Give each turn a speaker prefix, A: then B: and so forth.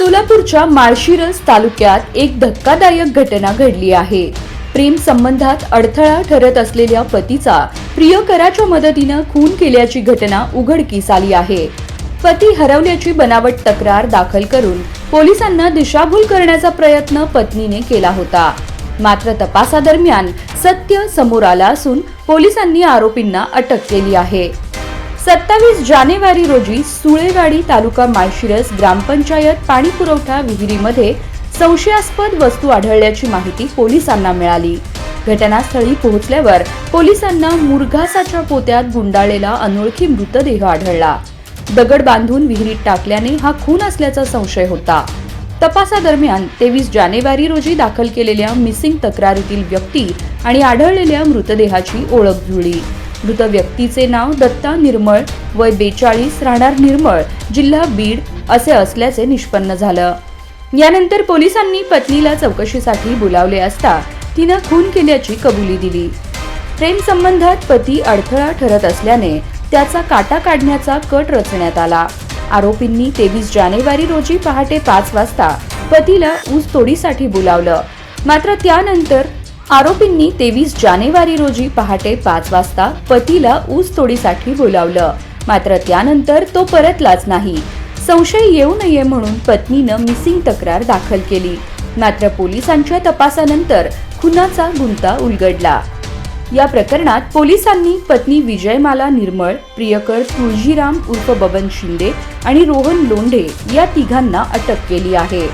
A: सोलापूरच्या माळशिरस तालुक्यात एक धक्कादायक घटना घडली आहे। प्रेम संबंधात अडथळा ठरत असलेल्या पतीचा प्रियकराच्या मदतीने खून केल्याची घटना उघडकीस आली आहे। पती हरवल्याची बनावट तक्रार दाखल करून पोलिसांना दिशाभूल करण्याचा प्रयत्न पत्नीने केला होता। मात्र तपासादरम्यान सत्य समोर आलं असून पोलिसांनी आरोपींना अटक केली आहे। 27 जानेवारी रोजी सुळेवाडी तालुका माळशिरस ग्रामपंचायत पाणी पुरवठा विहिरीमध्ये संशयास्पद वस्तू आढळल्याची माहिती पोलिसांना मिळाली। घटनास्थळी पोहोचल्यावर पोलिसांना मुरघासाच्या पोत्यात गुंडाळलेला अनोळखी मृतदेह आढळला। दगड बांधून विहिरीत टाकल्याने हा खून असल्याचा संशय होता। तपासादरम्यान 23 जानेवारी रोजी दाखल केलेल्या मिसिंग तक्रारीतील व्यक्ती आणि आढळलेल्या मृतदेहाची ओळख जुळली। मृत व्यक्तीचे नाव दत्ता निर्मळ, वय 42, राहणार निर्मळ, जिल्हा बीड असे असल्याचे निष्पन्न झालं। यानंतर पोलिसांनी पत्नीला चौकशीसाठी बोलावले असता तिने खून केल्याची कबुली दिली। प्रेम संबंधात पती अडथळा ठरत असल्याने त्याचा काटा काढण्याचा कट रचण्यात आला। आरोपींनी 23 जानेवारी रोजी पहाटे 5 वाजता पतीला ऊस तोडीसाठी बोलावलं। मात्र त्यानंतर आरोपींनी 23 जानेवारी रोजी पहाटे 5 वाजता पतीला ऊस तोडीसाठी बोलावलं। मात्र त्यानंतर तो परतलाच नाही। संशय येऊ नये म्हणून पत्नीनं मिसिंग तक्रार दाखल केली। मात्र पोलिसांच्या तपासानंतर खुनाचा गुंता उलगडला। या प्रकरणात पोलिसांनी पत्नी विजयमाला निर्मळ, प्रियकर तुळजीराम उर्फ बबन शिंदे आणि रोहन लोंढे या तिघांना अटक केली आहे।